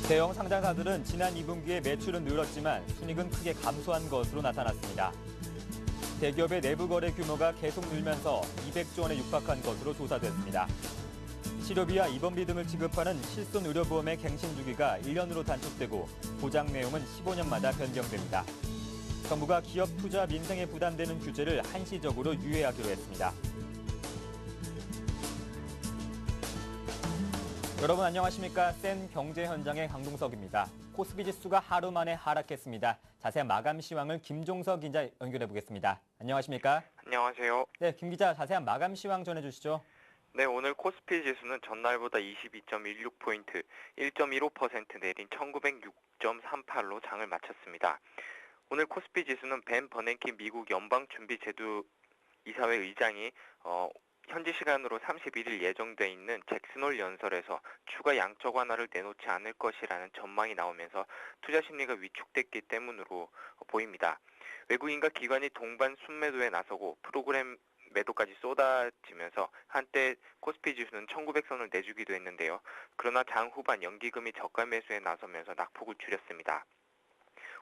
대형 상장사들은 지난 2분기에 매출은 늘었지만 순이익은 크게 감소한 것으로 나타났습니다. 대기업의 내부 거래 규모가 계속 늘면서 200조 원에 육박한 것으로 조사됐습니다. 치료비와 입원비 등을 지급하는 실손 의료보험의 갱신 주기가 1년으로 단축되고 보장 내용은 15년마다 변경됩니다. 정부가 기업 투자 민생에 부담되는 규제를 한시적으로 유예하기로 했습니다. 여러분 안녕하십니까? 센 경제 현장의 강동석입니다. 코스피 지수가 하루 만에 하락했습니다. 자세한 마감 시황을 김종석 기자 연결해 보겠습니다. 안녕하십니까? 안녕하세요. 네, 김 기자 자세한 마감 시황 전해주시죠. 네, 오늘 코스피 지수는 전날보다 22.16포인트, 1.15% 내린 1906.38로 장을 마쳤습니다. 오늘 코스피 지수는 벤 버냉키 미국 연방준비제도 이사회 의장이 현지 시간으로 31일 예정돼 있는 잭슨홀 연설에서 추가 양적 완화를 내놓지 않을 것이라는 전망이 나오면서 투자 심리가 위축됐기 때문으로 보입니다. 외국인과 기관이 동반 순매도에 나서고 프로그램 매도까지 쏟아지면서 한때 코스피 지수는 1900선을 내주기도 했는데요. 그러나 장 후반 연기금이 저가 매수에 나서면서 낙폭을 줄였습니다.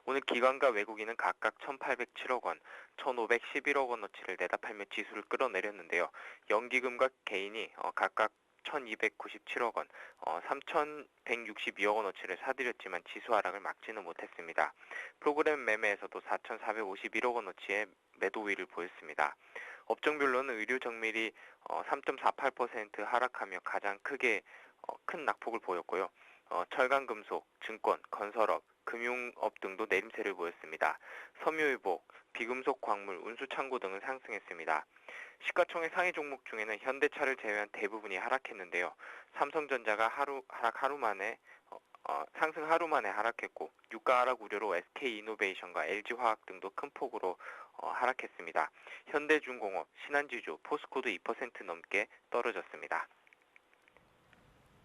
오늘 기관과 외국인은 각각 1,807억 원, 1,511억 원어치를 내다 팔며 지수를 끌어내렸는데요. 연기금과 개인이 각각 1,297억 원, 3,162억 원어치를 사들였지만 지수 하락을 막지는 못했습니다. 프로그램 매매에서도 4,451억 원어치의 매도 우위를 보였습니다. 업종별로는 의료 정밀이 3.48% 하락하며 가장 큰 낙폭을 보였고요. 철강금속, 증권, 건설업, 금융업 등도 내림세를 보였습니다. 섬유유복, 비금속 광물, 운수창고 등은 상승했습니다. 시가총액 상위 종목 중에는 현대차를 제외한 대부분이 하락했는데요. 삼성전자가 상승 하루 만에 하락했고 유가 하락 우려로 SK이노베이션과 LG화학 등도 큰 폭으로 하락했습니다. 현대중공업, 신한지주, 포스코도 2% 넘게 떨어졌습니다.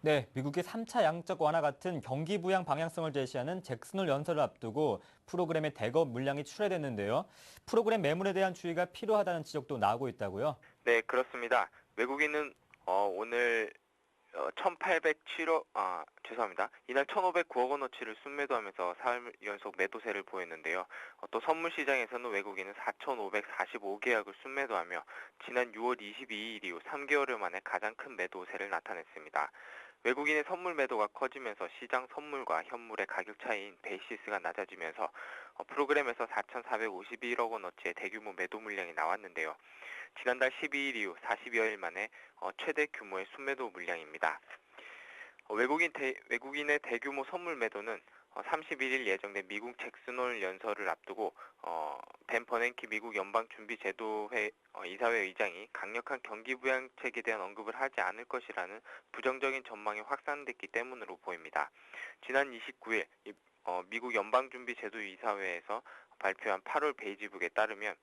네, 미국의 3차 양적 완화 같은 경기 부양 방향성을 제시하는 잭슨홀 연설을 앞두고 프로그램의 대거 물량이 출하됐는데요. 프로그램 매물에 대한 주의가 필요하다는 지적도 나오고 있다고요? 네, 그렇습니다. 외국인은 오늘 1,509억 원어치를 순매도하면서 4일 연속 매도세를 보였는데요. 또 선물 시장에서는 외국인은 4,545계약을 순매도하며 지난 6월 22일 이후 3개월 만에 가장 큰 매도세를 나타냈습니다. 외국인의 선물 매도가 커지면서 시장 선물과 현물의 가격 차이인 베이시스가 낮아지면서 프로그램에서 4,451억 원어치의 대규모 매도 물량이 나왔는데요. 지난달 12일 이후 40여일 만에 최대 규모의 순매도 물량입니다. 외국인의 대규모 선물 매도는 31일 예정된 미국 잭슨홀 연설을 앞두고 벤 버냉키 미국 연방준비제도회 이사회 의장이 강력한 경기부양책에 대한 언급을 하지 않을 것이라는 부정적인 전망이 확산됐기 때문으로 보입니다. 지난 29일 미국 연방준비제도 이사회에서 발표한 8월 베이지북에 따르면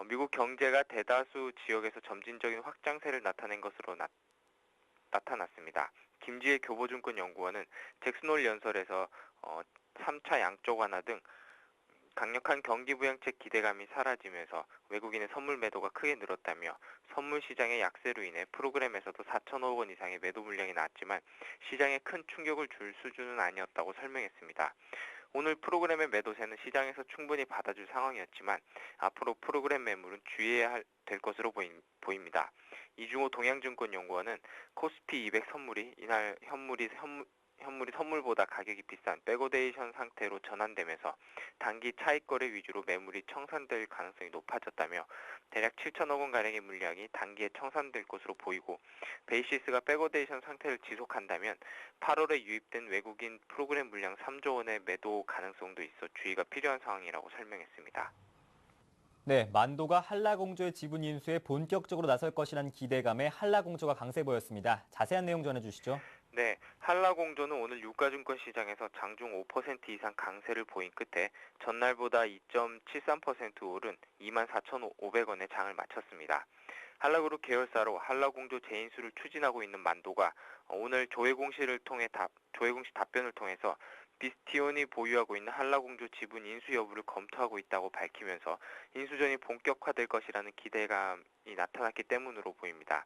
미국 경제가 대다수 지역에서 점진적인 확장세를 나타낸 것으로 나타났습니다. 김지혜 교보증권연구원은 잭슨홀 연설에서 3차 양적 완화 등 강력한 경기부양책 기대감이 사라지면서 외국인의 선물 매도가 크게 늘었다며 선물 시장의 약세로 인해 프로그램에서도 4천억 원 이상의 매도 물량이 나왔지만 시장에 큰 충격을 줄 수준은 아니었다고 설명했습니다. 오늘 프로그램의 매도세는 시장에서 충분히 받아줄 상황이었지만 앞으로 프로그램 매물은 주의해야 될 것으로 보입니다. 이중호 동양증권연구원은 코스피 200 선물이 이날 현물이 선물보다 가격이 비싼 백오데이션 상태로 전환되면서 단기 차익 거래 위주로 매물이 청산될 가능성이 높아졌다며 대략 7천억 원가량의 물량이 단기에 청산될 것으로 보이고 베이시스가 백오데이션 상태를 지속한다면 8월에 유입된 외국인 프로그램 물량 3조 원의 매도 가능성도 있어 주의가 필요한 상황이라고 설명했습니다. 네, 만도가 한라공조의 지분 인수에 본격적으로 나설 것이라는 기대감에 한라공조가 강세 보였습니다. 자세한 내용 전해주시죠. 네, 한라공조는 오늘 유가증권 시장에서 장중 5% 이상 강세를 보인 끝에 전날보다 2.73% 오른 24,500원에 장을 마쳤습니다. 한라그룹 계열사로 한라공조 재인수를 추진하고 있는 만도가 오늘 조회 공시 답변을 통해서 비스티온이 보유하고 있는 한라공조 지분 인수 여부를 검토하고 있다고 밝히면서 인수전이 본격화될 것이라는 기대감이 나타났기 때문으로 보입니다.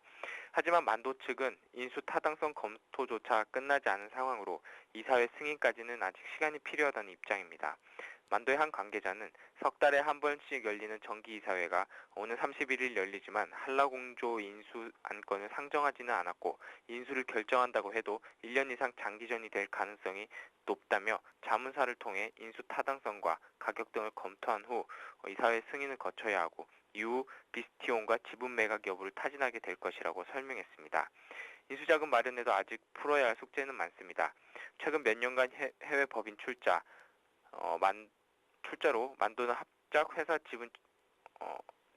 하지만 만도 측은 인수 타당성 검토조차 끝나지 않은 상황으로 이사회 승인까지는 아직 시간이 필요하다는 입장입니다. 만도의 한 관계자는 석 달에 한 번씩 열리는 정기이사회가 오는 31일 열리지만 한라공조 인수 안건을 상정하지는 않았고 인수를 결정한다고 해도 1년 이상 장기전이 될 가능성이 높다며 자문사를 통해 인수 타당성과 가격 등을 검토한 후 이사회 승인을 거쳐야 하고 이후 비스티온과 지분 매각 여부를 타진하게 될 것이라고 설명했습니다. 인수자금 마련에도 아직 풀어야 할 숙제는 많습니다. 최근 몇 년간 해외 법인 출자로 만도는 합작회사 지분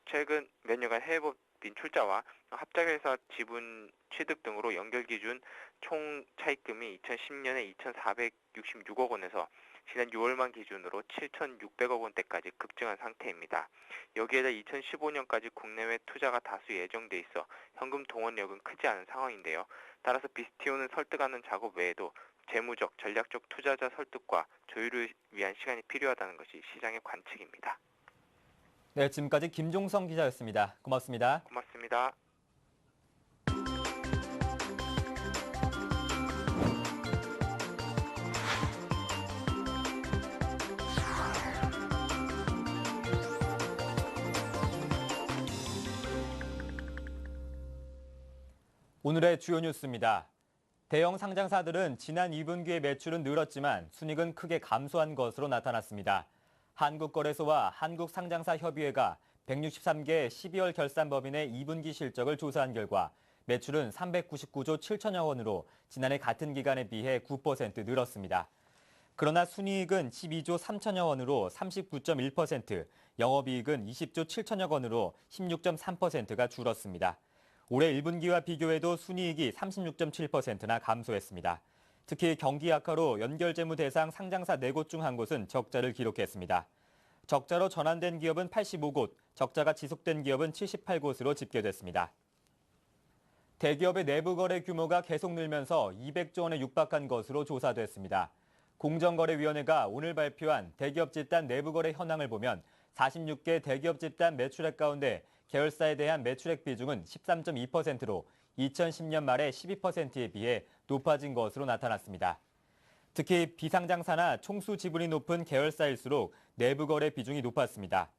최근 몇 년간 해외 법인 출자와 합작회사 지분 취득 등으로 연결 기준 총 차입금이 2010년에 2,466억 원에서 지난 6월만 기준으로 7,600억 원대까지 급증한 상태입니다. 여기에다 2015년까지 국내외 투자가 다수 예정돼 있어 현금 동원력은 크지 않은 상황인데요. 따라서 비스티온을 설득하는 작업 외에도 재무적, 전략적 투자자 설득과 조율을 위한 시간이 필요하다는 것이 시장의 관측입니다. 네, 지금까지 김종성 기자였습니다. 고맙습니다. 고맙습니다. 오늘의 주요 뉴스입니다. 대형 상장사들은 지난 2분기의 매출은 늘었지만 순이익은 크게 감소한 것으로 나타났습니다. 한국거래소와 한국상장사협의회가 163개 12월 결산법인의 2분기 실적을 조사한 결과 매출은 399조 7천여 원으로 지난해 같은 기간에 비해 9% 늘었습니다. 그러나 순이익은 12조 3천여 원으로 39.1%, 영업이익은 20조 7천여 원으로 16.3%가 줄었습니다. 올해 1분기와 비교해도 순이익이 36.7%나 감소했습니다. 특히 경기 악화로 연결재무 대상 상장사 4곳 중 한 곳은 적자를 기록했습니다. 적자로 전환된 기업은 85곳, 적자가 지속된 기업은 78곳으로 집계됐습니다. 대기업의 내부 거래 규모가 계속 늘면서 200조 원에 육박한 것으로 조사됐습니다. 공정거래위원회가 오늘 발표한 대기업 집단 내부 거래 현황을 보면 46개 대기업 집단 매출액 가운데 계열사에 대한 매출액 비중은 13.2%로 2010년 말의 12%에 비해 높아진 것으로 나타났습니다. 특히 비상장사나 총수 지분이 높은 계열사일수록 내부 거래 비중이 높았습니다.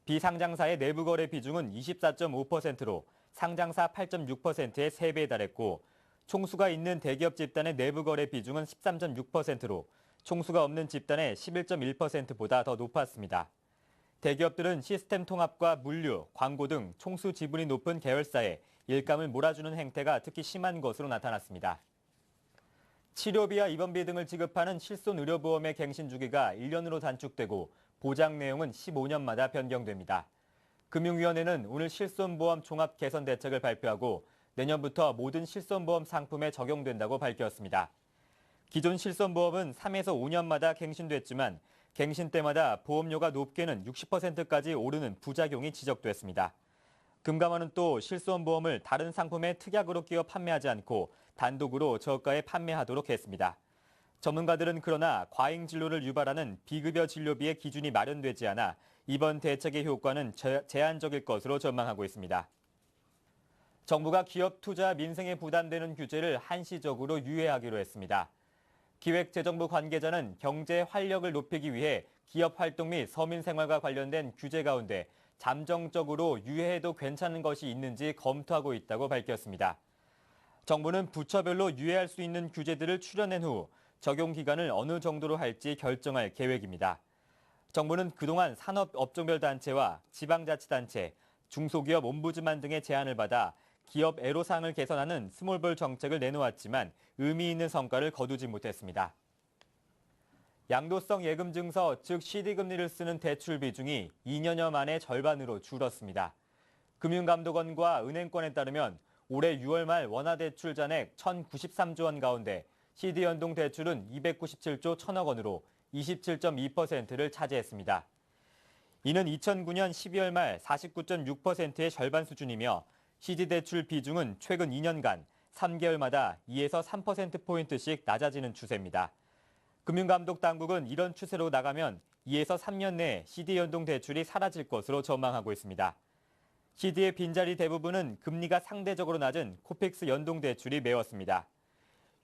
비상장사의 내부 거래 비중은 24.5%로 상장사 8.6%의 3배에 달했고 총수가 있는 대기업 집단의 내부 거래 비중은 13.6%로 총수가 없는 집단의 11.1%보다 더 높았습니다. 대기업들은 시스템 통합과 물류, 광고 등 총수 지분이 높은 계열사에 일감을 몰아주는 행태가 특히 심한 것으로 나타났습니다. 치료비와 입원비 등을 지급하는 실손의료보험의 갱신 주기가 1년으로 단축되고 보장 내용은 15년마다 변경됩니다. 금융위원회는 오늘 실손보험 종합 개선 대책을 발표하고 내년부터 모든 실손보험 상품에 적용된다고 밝혔습니다. 기존 실손보험은 3에서 5년마다 갱신됐지만 갱신 때마다 보험료가 높게는 60%까지 오르는 부작용이 지적됐습니다. 금감원은 또 실손보험을 다른 상품에 특약으로 끼워 판매하지 않고 단독으로 저가에 판매하도록 했습니다. 전문가들은 그러나 과잉 진료를 유발하는 비급여 진료비의 기준이 마련되지 않아 이번 대책의 효과는 제한적일 것으로 전망하고 있습니다. 정부가 기업 투자 민생에 부담되는 규제를 한시적으로 유예하기로 했습니다. 기획재정부 관계자는 경제 활력을 높이기 위해 기업 활동 및 서민 생활과 관련된 규제 가운데 잠정적으로 유예해도 괜찮은 것이 있는지 검토하고 있다고 밝혔습니다. 정부는 부처별로 유예할 수 있는 규제들을 추려낸 후 적용 기간을 어느 정도로 할지 결정할 계획입니다. 정부는 그동안 산업업종별 단체와 지방자치단체, 중소기업 옴부즈만 등의 제안을 받아 기업 애로사항을 개선하는 스몰볼 정책을 내놓았지만 의미 있는 성과를 거두지 못했습니다. 양도성 예금 증서, 즉 CD금리를 쓰는 대출 비중이 2년여 만에 절반으로 줄었습니다. 금융감독원과 은행권에 따르면 올해 6월 말 원화대출 잔액 1,093조 원 가운데 CD 연동 대출은 297조 1천억 원으로 27.2%를 차지했습니다. 이는 2009년 12월 말 49.6%의 절반 수준이며 CD 대출 비중은 최근 2년간 3개월마다 2에서 3%포인트씩 낮아지는 추세입니다. 금융감독 당국은 이런 추세로 나가면 2에서 3년 내에 CD 연동 대출이 사라질 것으로 전망하고 있습니다. CD의 빈자리 대부분은 금리가 상대적으로 낮은 코픽스 연동 대출이 메웠습니다.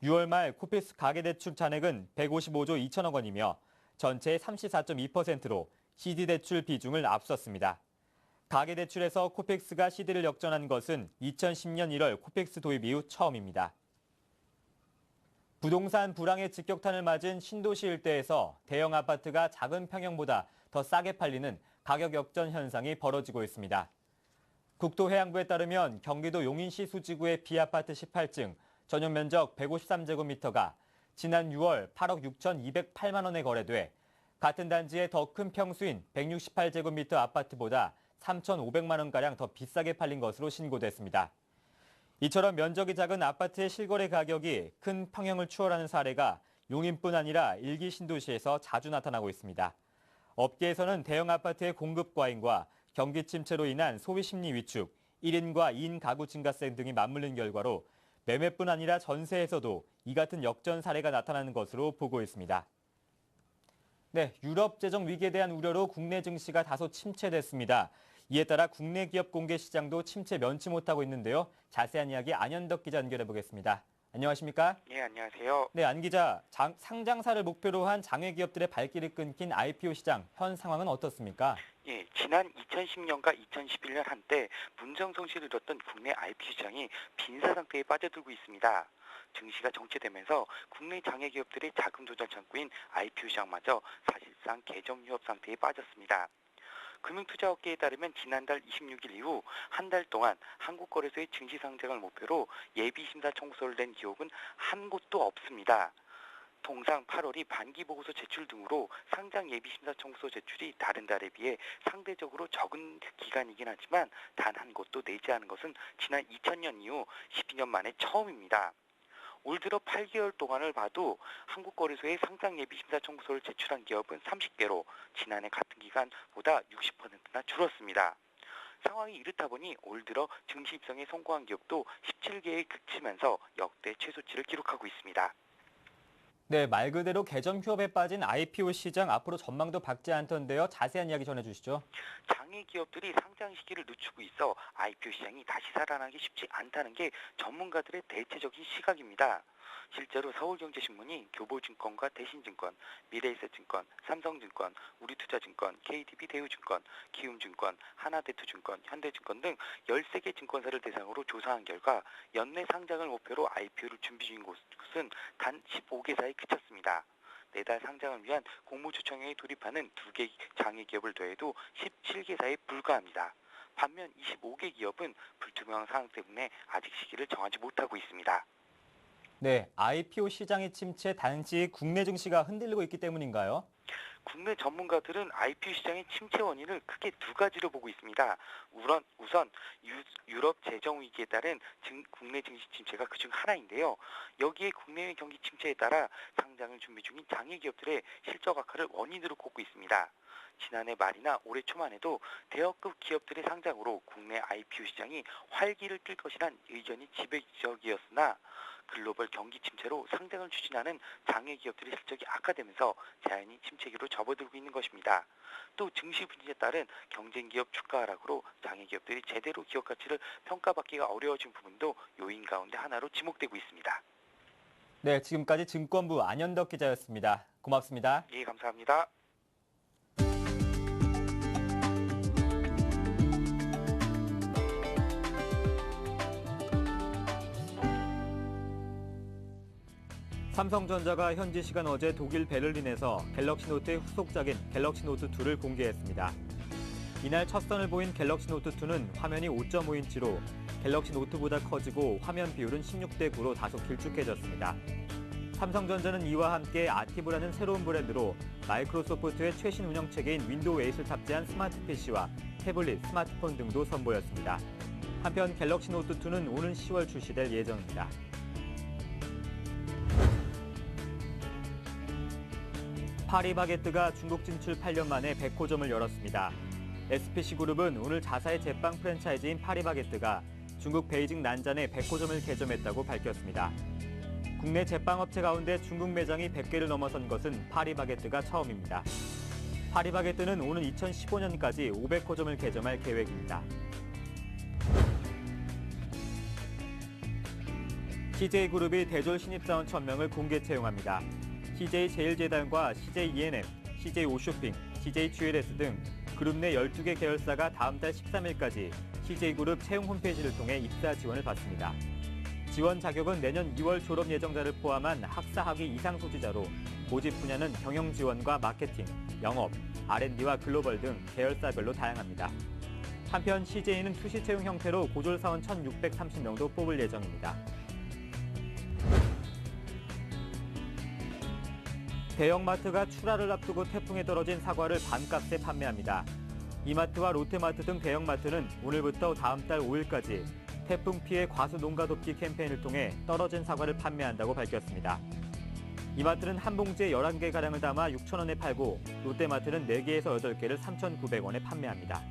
6월 말 코픽스 가계대출 잔액은 155조 2천억 원이며 전체의 34.2%로 CD 대출 비중을 앞섰습니다. 가계대출에서 코픽스가 CD를 역전한 것은 2010년 1월 코픽스 도입 이후 처음입니다. 부동산 불황의 직격탄을 맞은 신도시 일대에서 대형 아파트가 작은 평형보다 더 싸게 팔리는 가격 역전 현상이 벌어지고 있습니다. 국토해양부에 따르면 경기도 용인시 수지구의 B아파트 18층 전용 면적 153제곱미터가 지난 6월 8억 6,208만 원에 거래돼 같은 단지의 더 큰 평수인 168제곱미터 아파트보다 3,500만 원가량 더 비싸게 팔린 것으로 신고됐습니다. 이처럼 면적이 작은 아파트의 실거래 가격이 큰 평형을 추월하는 사례가 용인뿐 아니라 일기 신도시에서 자주 나타나고 있습니다. 업계에서는 대형 아파트의 공급 과잉과 경기 침체로 인한 소비 심리 위축, 1인과 2인 가구 증가세 등이 맞물린 결과로 매매뿐 아니라 전세에서도 이 같은 역전 사례가 나타나는 것으로 보고 있습니다. 네, 유럽 재정 위기에 대한 우려로 국내 증시가 다소 침체됐습니다. 이에 따라 국내 기업 공개 시장도 침체 면치 못하고 있는데요. 자세한 이야기 안현덕 기자 연결해 보겠습니다. 안녕하십니까? 네, 안녕하세요. 네, 안 기자. 상장사를 목표로 한 장외 기업들의 발길이 끊긴 IPO 시장, 현 상황은 어떻습니까? 예, 지난 2010년과 2011년 한때 문정성시를 이뤘던 국내 IPO 시장이 빈사 상태에 빠져들고 있습니다. 증시가 정체되면서 국내 장외 기업들의 자금 조달 창구인 IPO 시장마저 사실상 개점 휴업 상태에 빠졌습니다. 금융투자업계에 따르면 지난달 26일 이후 한 달 동안 한국거래소의 증시 상장을 목표로 예비심사 청구서를 낸 기업은 한 곳도 없습니다. 통상 8월이 반기보고서 제출 등으로 상장 예비심사 청구서 제출이 다른 달에 비해 상대적으로 적은 기간이긴 하지만 단 한 곳도 내지 않은 것은 지난 2000년 이후 12년 만에 처음입니다. 올 들어 8개월 동안을 봐도 한국거래소에 상장 예비심사 청구서를 제출한 기업은 30개로 지난해 같은 기간보다 60%나 줄었습니다. 상황이 이렇다 보니 올 들어 증시 입성에 성공한 기업도 17개에 그치면서 역대 최소치를 기록하고 있습니다. 네, 말 그대로 개점 휴업에 빠진 IPO 시장 앞으로 전망도 밝지 않던데요. 자세한 이야기 전해주시죠. 장외 기업들이 상장 시기를 늦추고 있어 IPO 시장이 다시 살아나기 쉽지 않다는 게 전문가들의 대체적인 시각입니다. 실제로 서울경제신문이 교보증권과 대신증권, 미래에셋증권, 삼성증권, 우리투자증권, KTB 대우증권, 키움증권, 하나대투증권, 현대증권 등 13개 증권사를 대상으로 조사한 결과 연내 상장을 목표로 IPO를 준비 중인 곳은 단 15개사에 그쳤습니다. 내달 상장을 위한 공모주청에 돌입하는 2개 장외 기업을 더해도 17개사에 불과합니다. 반면 25개 기업은 불투명한 상황 때문에 아직 시기를 정하지 못하고 있습니다. 네, IPO 시장의 침체 단지 국내 증시가 흔들리고 있기 때문인가요? 국내 전문가들은 IPO 시장의 침체 원인을 크게 두 가지로 보고 있습니다. 우선 유럽 재정 위기에 따른 국내 증시 침체가 그중 하나인데요. 여기에 국내외 경기 침체에 따라 상장을 준비 중인 장외 기업들의 실적 악화를 원인으로 꼽고 있습니다. 지난해 말이나 올해 초만 해도 대여급 기업들의 상장으로 국내 IPO 시장이 활기를 띨 것이란 의견이 지배적이었으나 글로벌 경기 침체로 상장을 추진하는 장외 기업들의 실적이 악화되면서 자연히 침체기로 접어들고 있는 것입니다. 또 증시 분위기에 따른 경쟁 기업 주가 하락으로 장외 기업들이 제대로 기업 가치를 평가받기가 어려워진 부분도 요인 가운데 하나로 지목되고 있습니다. 네, 지금까지 증권부 안현덕 기자였습니다. 고맙습니다. 예, 감사합니다. 삼성전자가 현지 시간 어제 독일 베를린에서 갤럭시 노트의 후속작인 갤럭시 노트 2를 공개했습니다. 이날 첫 선을 보인 갤럭시 노트 2는 화면이 5.5인치로 갤럭시 노트보다 커지고 화면 비율은 16대 9로 다소 길쭉해졌습니다. 삼성전자는 이와 함께 아티브라는 새로운 브랜드로 마이크로소프트의 최신 운영체계인 윈도우 8을 탑재한 스마트 PC와 태블릿, 스마트폰 등도 선보였습니다. 한편 갤럭시 노트 2는 오는 10월 출시될 예정입니다. 파리바게뜨가 중국 진출 8년 만에 100호점을 열었습니다. SPC그룹은 오늘 자사의 제빵 프랜차이즈인 파리바게뜨가 중국 베이징 난잔에 100호점을 개점했다고 밝혔습니다. 국내 제빵업체 가운데 중국 매장이 100개를 넘어선 것은 파리바게뜨가 처음입니다. 파리바게뜨는 오는 2015년까지 500호점을 개점할 계획입니다. CJ그룹이 대졸 신입사원 1000명을 공개 채용합니다. CJ제일제당과 CJENM, CJ오쇼핑, CJGLS 등 그룹 내 12개 계열사가 다음 달 13일까지 CJ그룹 채용 홈페이지를 통해 입사 지원을 받습니다. 지원 자격은 내년 2월 졸업 예정자를 포함한 학사 학위 이상 소지자로 모집 분야는 경영 지원과 마케팅, 영업, R&D와 글로벌 등 계열사별로 다양합니다. 한편 CJ는 투시 채용 형태로 고졸 사원 1,630명도 뽑을 예정입니다. 대형마트가 출하를 앞두고 태풍에 떨어진 사과를 반값에 판매합니다. 이마트와 롯데마트 등 대형마트는 오늘부터 다음 달 5일까지 태풍 피해 과수 농가 돕기 캠페인을 통해 떨어진 사과를 판매한다고 밝혔습니다. 이마트는 한 봉지에 11개가량을 담아 6,000원에 팔고 롯데마트는 4개에서 8개를 3,900원에 판매합니다.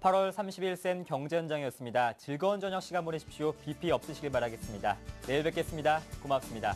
(8월 30일) 센 경제 현장이었습니다. 즐거운 저녁 시간 보내십시오. 비 피 없으시길 바라겠습니다. 내일 뵙겠습니다. 고맙습니다.